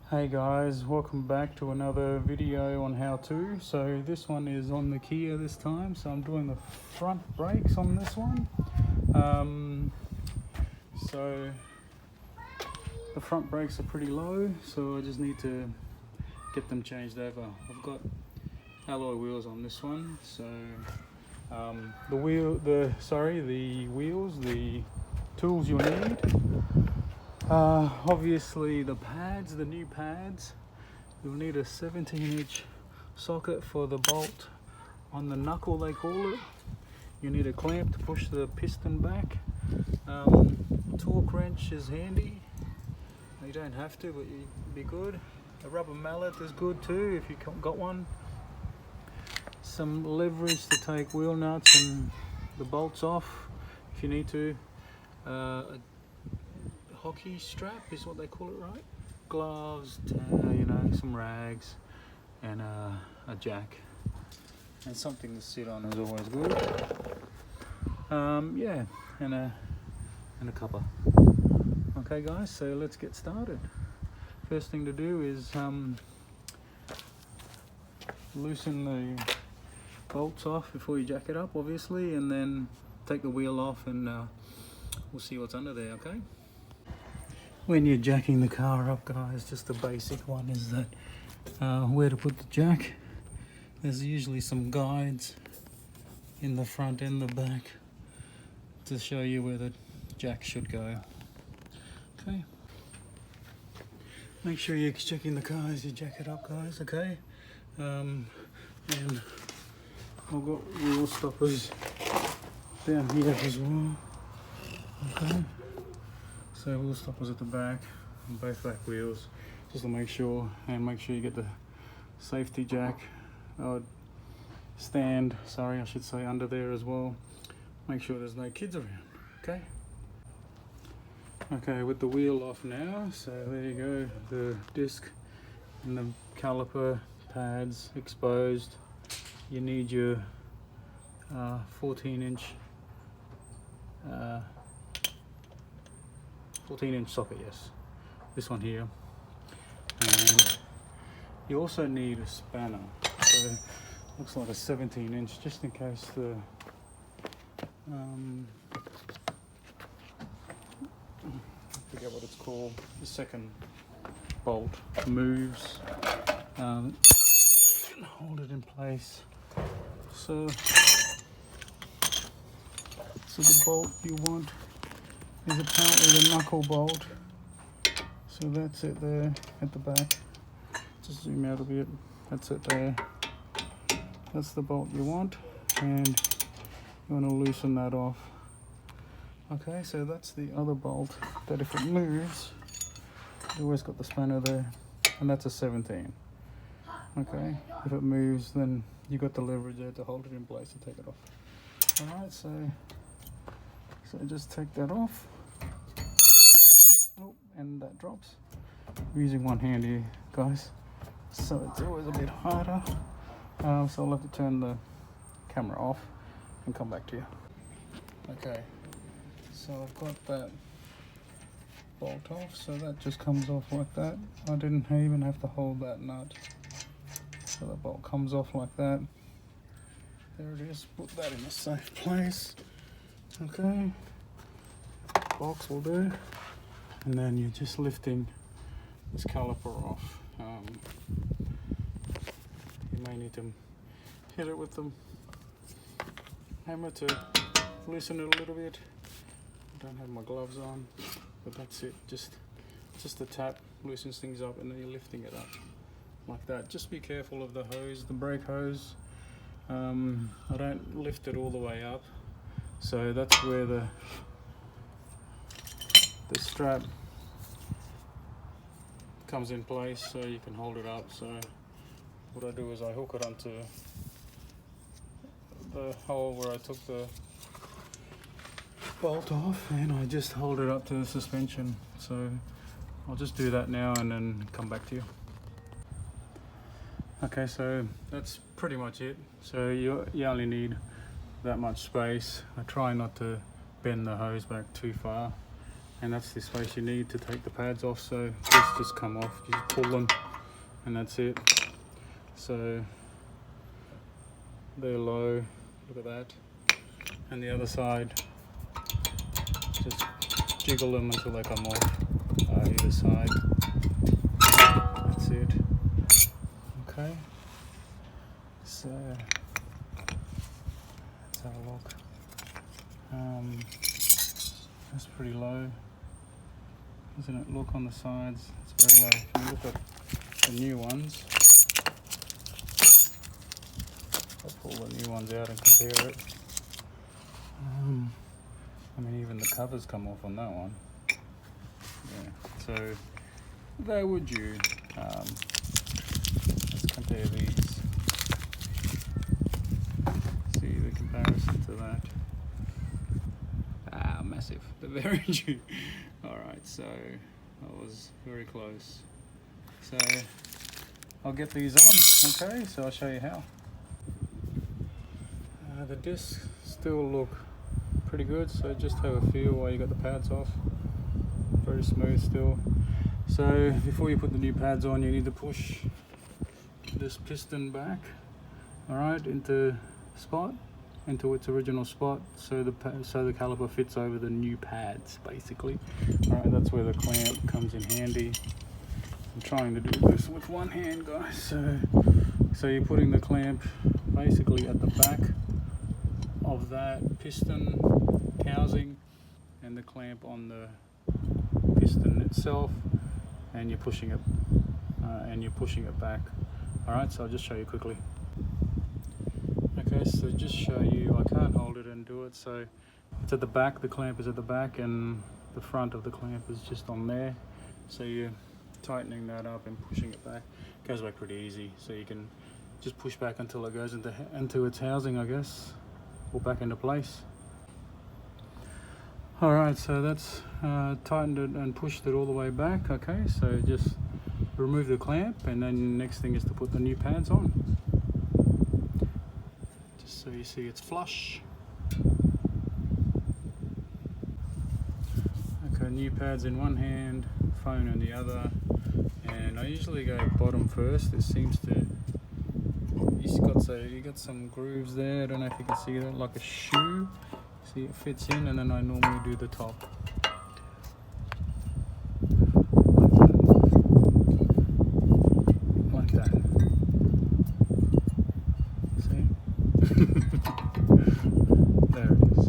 Hey guys, welcome back to another video on how to. So this one is on the Kia this time, so I'm doing the front brakes on this one. So the front brakes are pretty low, so I just need to get them changed over. I've got alloy wheels on this one, so the tools you'll need. Obviously the pads, the new pads. You'll need a 17-inch socket for the bolt on the knuckle, they call it. You need a clamp to push the piston back. Torque wrench is handy. You don't have to, but you'd be good. A rubber mallet is good too if you got one. Some leverage to take wheel nuts and the bolts off if you need to. A hockey strap is what they call it, right? Gloves, some rags, and a jack, and something to sit on is always good. Yeah, and a cuppa. Okay, guys, so let's get started. First thing to do is loosen the bolts off before you jack it up, obviously, and then take the wheel off, and we'll see what's under there. Okay. When you're jacking the car up, guys, just the basic one is that where to put the jack. There's usually some guides in the front and the back to show you where the jack should go. Okay. Make sure you're checking the car as you jack it up, guys. Okay. And I've got wheel stoppers down here as well. Okay. So wheel stoppers at the back, and both back wheels, just to make sure, and make sure you get the safety jack stand, I should say, under there as well. Make sure there's no kids around. Okay. Okay, with the wheel off now, so there you go, the disc and the caliper pads exposed. You need your 14-inch socket, yes, this one here. And you also need a spanner, so it looks like a 17-inch, just in case the I forget what it's called, the second bolt moves. Hold it in place. So the bolt you want is apparently the knuckle bolt. So that's it there at the back. Just zoom out a bit. That's it there. That's the bolt you want, and you want to loosen that off. Okay, so that's the other bolt that if it moves, you always got the spanner there, and that's a 17. Okay, if it moves, then you got the leverage there to hold it in place and take it off. Alright, so just take that off. Oh, and that drops. I'm using one hand here, guys, so it's always a bit harder. So I'll have to turn the camera off and come back to you. Okay, so I've got that bolt off, so that just comes off like that. I didn't even have to hold that nut. So the bolt comes off like that. There it is. Put that in a safe place. Okay. Box will do. And then you're just lifting this caliper off. You may need to hit it with the hammer to loosen it a little bit. I don't have my gloves on, but that's it. Just a tap loosens things up, and then you're lifting it up like that. Just be careful of the hose, the brake hose. I don't lift it all the way up, so that's where the strap comes in place, so you can hold it up. So what I do is I hook it onto the hole where I took the bolt off, and I just hold it up to the suspension. So I'll just do that now and then come back to you. Okay, so that's pretty much it. So you only need that much space. I try not to bend the hose back too far, and that's the space you need to take the pads off. So this just come off, you just pull them, and that's it. So they're low, look at that. And the other side, just jiggle them until they come off either side. That's it. Okay, so let's have a look. That's pretty low, doesn't it? Look on the sides, it's very low. If you look at the new ones, I'll pull the new ones out and compare it. I mean, even the covers come off on that one. Yeah, so they were due. Let's compare these. See the comparison to that. Massive. They're very due. Alright, so that was very close. So I'll get these on, okay? So I'll show you how. The discs still look pretty good, so just have a feel while you got the pads off. Very smooth still. So before you put the new pads on, you need to push this piston back, alright, into its original spot, so the caliper fits over the new pads basically. Alright, that's where the clamp comes in handy. I'm trying to do this with one hand, guys. So you're putting the clamp basically at the back of that piston housing, and the clamp on the piston itself, and you're pushing it back. All right, so I'll just show you quickly. Okay, so just show you, I can't hold it and do it, so it's at the back, the clamp is at the back, and the front of the clamp is just on there. So you're tightening that up and pushing it back. It goes back pretty easy, so you can just push back until it goes into its housing, I guess, or back into place. Alright, so that's tightened it and pushed it all the way back. Okay, so just remove the clamp, and then the next thing is to put the new pads on. Just so you see it's flush. Okay, new pads in one hand, phone in the other, and I usually go bottom first. It seems to, you got some grooves there, I don't know if you can see that, like a shoe. See, it fits in, and then I normally do the top. Like that. See? There it is.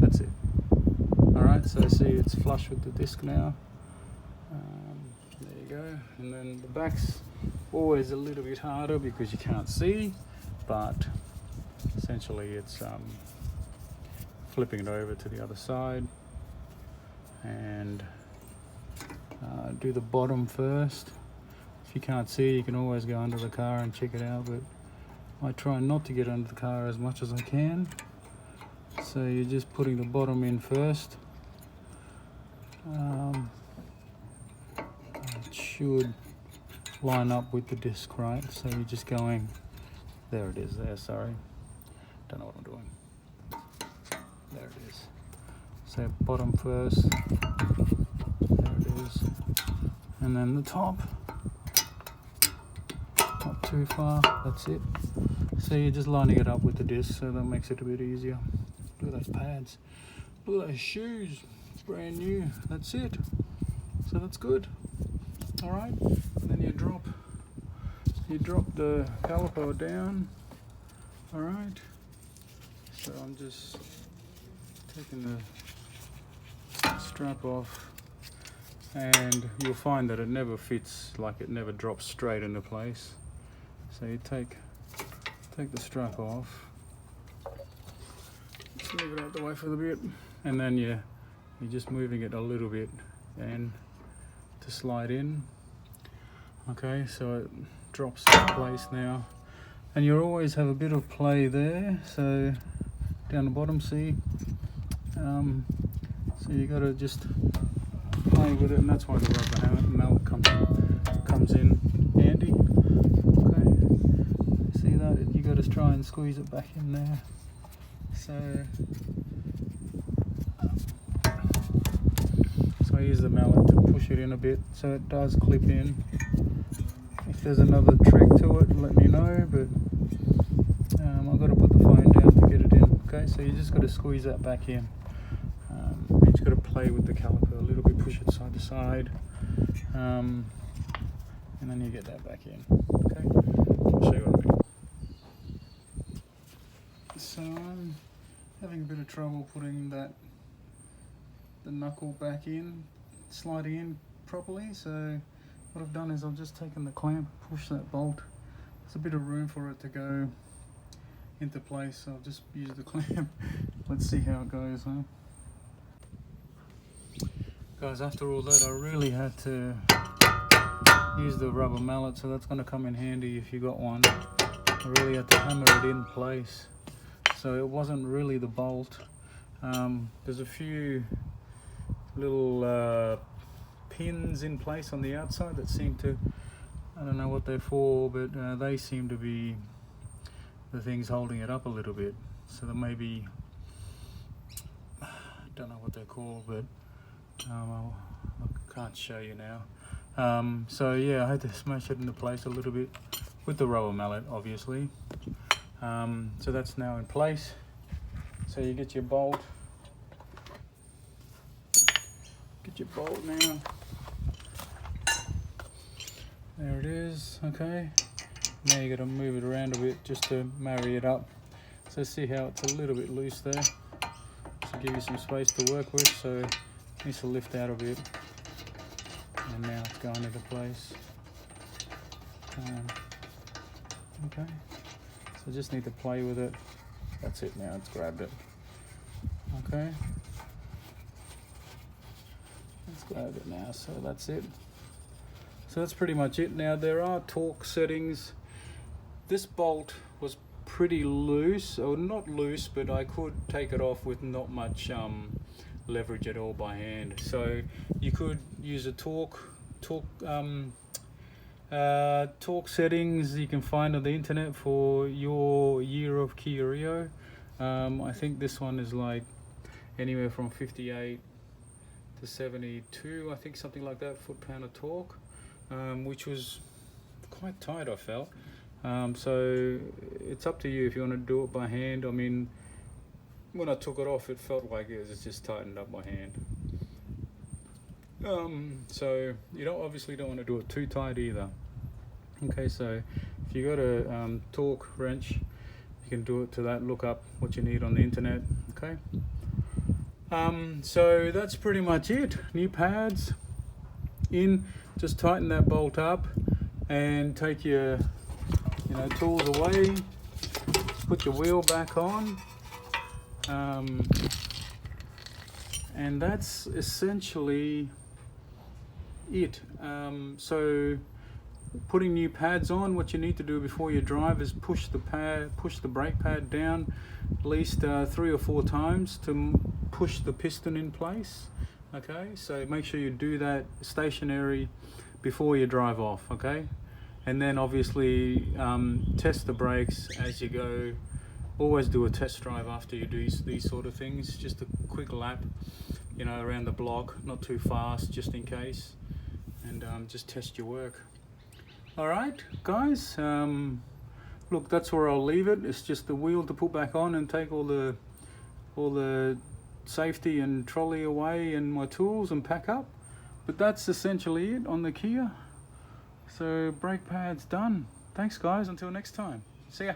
That's it. Alright, so see, it's flush with the disc now. There you go. And then the back's always a little bit harder because you can't see, but essentially it's flipping it over to the other side, and do the bottom first. If you can't see, you can always go under the car and check it out, but I try not to get under the car as much as I can. So you're just putting the bottom in first. It should line up with the disc, right? So you're just going, there it is there, sorry, don't know what I'm doing. There it is. So bottom first, there it is, and then the top, not too far, that's it. So you're just lining it up with the disc, so that makes it a bit easier. Look at those pads, look at those shoes, brand new, that's it. So that's good. Alright, and then you drop the caliper down. Alright, so I'm just taking the strap off, and you'll find that it never fits, like it never drops straight into place. So you take the strap off, just move it out the way for a bit, and then you're just moving it a little bit and to slide in. Okay, so it drops in place now, and you'll always have a bit of play there. So down the bottom, see, so you got to just play with it, and that's why the rubber mallet comes in handy. Okay, see that? You got to try and squeeze it back in there. So the mallet to push it in a bit so it does clip in. If there's another trick to it, let me know, but I've got to put the phone down to get it in. Okay, so you just got to squeeze that back in. You just got to play with the caliper a little bit, push it side to side, and then you get that back in. Okay, I'll show you what I mean. So I'm having a bit of trouble putting the knuckle back in, sliding in properly. So what I've done is I've just taken the clamp, pushed that bolt. There's a bit of room for it to go into place, so I'll just use the clamp. Let's see how it goes, huh? Guys, after all that, I really had to use the rubber mallet, so that's going to come in handy if you got one. I really had to hammer it in place, so it wasn't really the bolt. There's a few little pins in place on the outside that seem to, I don't know what they're for, but they seem to be the things holding it up a little bit. So there may be, I don't know what they're called, but I can't show you now. So yeah, I had to smash it into place a little bit with the rubber mallet, obviously. So that's now in place. So you get your bolt. Get your bolt now. There it is. Okay. Now you got to move it around a bit just to marry it up. So see how it's a little bit loose there. To give you some space to work with. So it needs to lift out a bit. And now it's going into place. Okay. So just need to play with it. That's it now, it's grabbed it. Okay. Let's grab it now, so that's it. So that's pretty much it. Now there are torque settings. This bolt was pretty loose, or not loose, but I could take it off with not much leverage at all by hand. So you could use a torque settings you can find on the internet for your year of Kia Rio. I think this one is like anywhere from 58 to 72, I think, something like that, foot-pound of torque, which was quite tight, I felt. So it's up to you if you want to do it by hand. I mean, when I took it off, it felt like it was just tightened up by hand. So you obviously don't want to do it too tight either. Okay, so if you got a torque wrench, you can do it to that. Look up what you need on the internet. Okay. So that's pretty much it. New pads in. Just tighten that bolt up and take your tools away. Put your wheel back on. And that's essentially it. So putting new pads on, what you need to do before you drive is push the brake pad down at least 3 or 4 times to push the piston in place. Okay, so make sure you do that stationary before you drive off. Okay, and then obviously test the brakes as you go. Always do a test drive after you do these sort of things, just a quick lap, around the block, not too fast, just in case, and just test your work. All right, guys, look, that's where I'll leave it. It's just the wheel to put back on and take all the safety and trolley away and my tools and pack up. But that's essentially it on the Kia. So brake pad's done. Thanks, guys. Until next time. See ya.